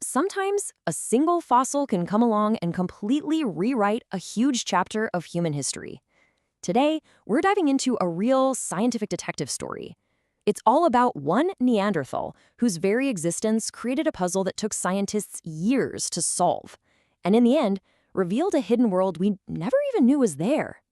Sometimes a single fossil can come along and completely rewrite a huge chapter of human history. Today, we're diving into a real scientific detective story. It's all about one Neanderthal whose very existence created a puzzle that took scientists years to solve, and in the end, revealed a hidden world we never even knew was there.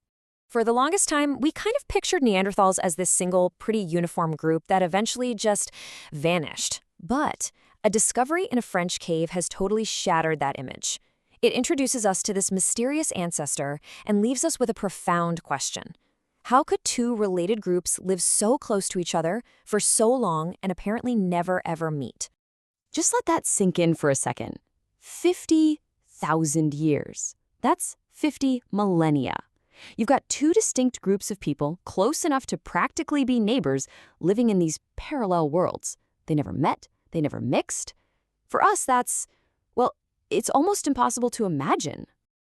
For the longest time, we kind of pictured Neanderthals as this single, pretty uniform group that eventually just vanished. But a discovery in a French cave has totally shattered that image. It introduces us to this mysterious ancestor and leaves us with a profound question. How could two related groups live so close to each other for so long and apparently never ever meet? Just let that sink in for a second. 50,000 years. That's 50 millennia. You've got two distinct groups of people close enough to practically be neighbors living in these parallel worlds. They never met, they never mixed. For us, well, it's almost impossible to imagine.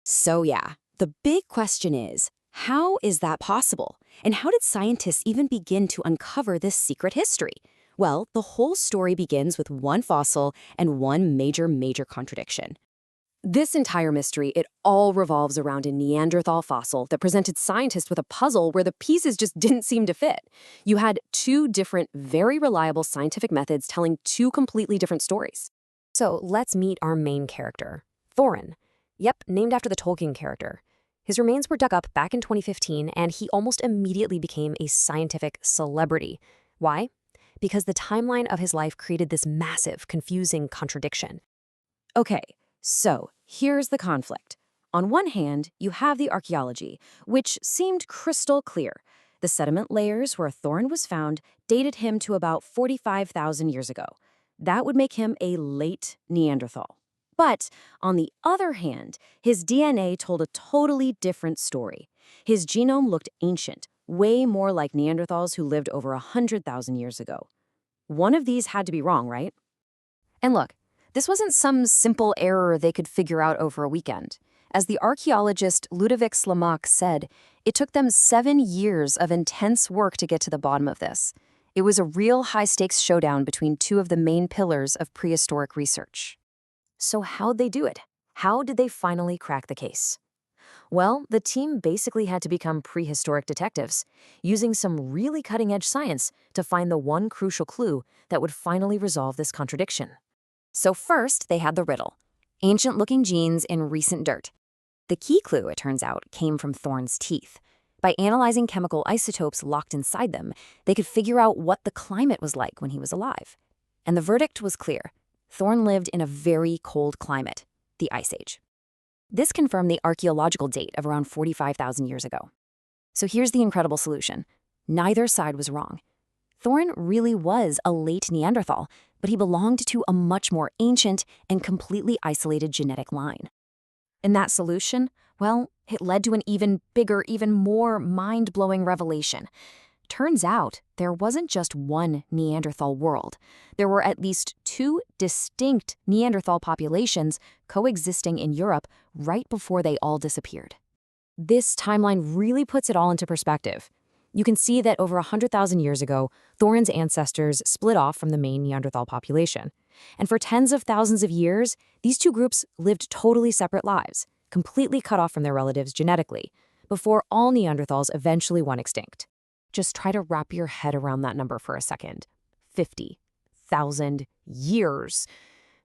So yeah, the big question is, how is that possible? And how did scientists even begin to uncover this secret history? Well, the whole story begins with one fossil and one major contradiction. This entire mystery, it all revolves around a Neanderthal fossil that presented scientists with a puzzle where the pieces just didn't seem to fit. You had two different, very reliable scientific methods telling two completely different stories. So let's meet our main character, Thorin. Yep, named after the Tolkien character. His remains were dug up back in 2015, and he almost immediately became a scientific celebrity. Why? Because the timeline of his life created this massive, confusing contradiction. Okay. So, here's the conflict. On one hand, you have the archaeology, which seemed crystal clear. The sediment layers where Thorin was found dated him to about 45,000 years ago. That would make him a late Neanderthal. But, on the other hand, his DNA told a totally different story. His genome looked ancient, way more like Neanderthals who lived over 100,000 years ago. One of these had to be wrong, right? And look, this wasn't some simple error they could figure out over a weekend. As the archaeologist Ludovic Smaug said, it took them 7 years of intense work to get to the bottom of this. It was a real high-stakes showdown between two of the main pillars of prehistoric research. So how'd they do it? How did they finally crack the case? Well, the team basically had to become prehistoric detectives, using some really cutting-edge science to find the one crucial clue that would finally resolve this contradiction. So first, they had the riddle. Ancient-looking genes in recent dirt. The key clue, it turns out, came from Thorin's teeth. By analyzing chemical isotopes locked inside them, they could figure out what the climate was like when he was alive. And the verdict was clear. Thorin lived in a very cold climate, the Ice Age. This confirmed the archaeological date of around 45,000 years ago. So here's the incredible solution. Neither side was wrong. Thorin really was a late Neanderthal, but he belonged to a much more ancient and completely isolated genetic line. And that solution, well, it led to an even bigger, even more mind-blowing revelation. Turns out, there wasn't just one Neanderthal world. There were at least two distinct Neanderthal populations coexisting in Europe right before they all disappeared. This timeline really puts it all into perspective. You can see that over 100,000 years ago, Thorin's ancestors split off from the main Neanderthal population. And for tens of thousands of years, these two groups lived totally separate lives, completely cut off from their relatives genetically, before all Neanderthals eventually went extinct. Just try to wrap your head around that number for a second. 50,000 years.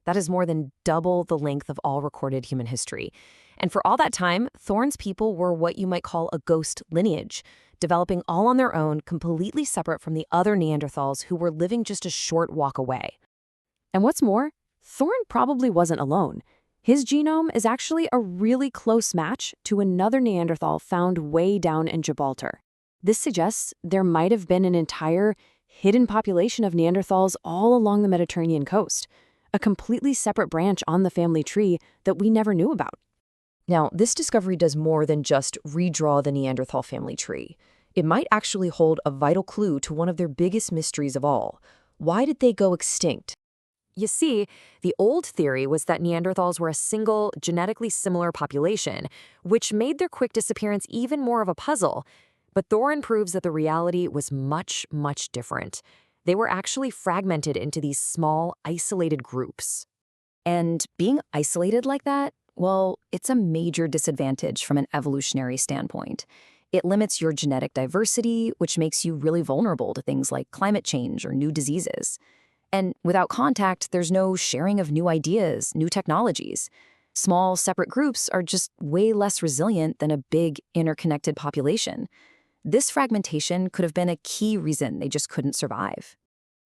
That is more than double the length of all recorded human history. And for all that time, Thorin's people were what you might call a ghost lineage, developing all on their own, completely separate from the other Neanderthals who were living just a short walk away. And what's more, Thorin probably wasn't alone. His genome is actually a really close match to another Neanderthal found way down in Gibraltar. This suggests there might have been an entire hidden population of Neanderthals all along the Mediterranean coast, a completely separate branch on the family tree that we never knew about. Now, this discovery does more than just redraw the Neanderthal family tree. It might actually hold a vital clue to one of their biggest mysteries of all. Why did they go extinct? You see, the old theory was that Neanderthals were a single, genetically similar population, which made their quick disappearance even more of a puzzle. But Thorin proves that the reality was much different. They were actually fragmented into these small, isolated groups. And being isolated like that, well, it's a major disadvantage from an evolutionary standpoint. It limits your genetic diversity, which makes you really vulnerable to things like climate change or new diseases. And without contact, there's no sharing of new ideas, new technologies. Small, separate groups are just way less resilient than a big, interconnected population. This fragmentation could have been a key reason they just couldn't survive.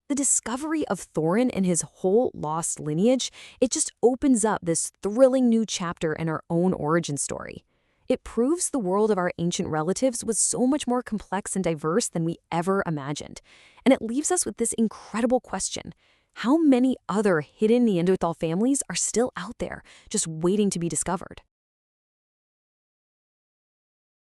The discovery of Thorin and his whole lost lineage, it just opens up this thrilling new chapter in our own origin story. It proves the world of our ancient relatives was so much more complex and diverse than we ever imagined. And it leaves us with this incredible question. How many other hidden Neanderthal families are still out there, just waiting to be discovered?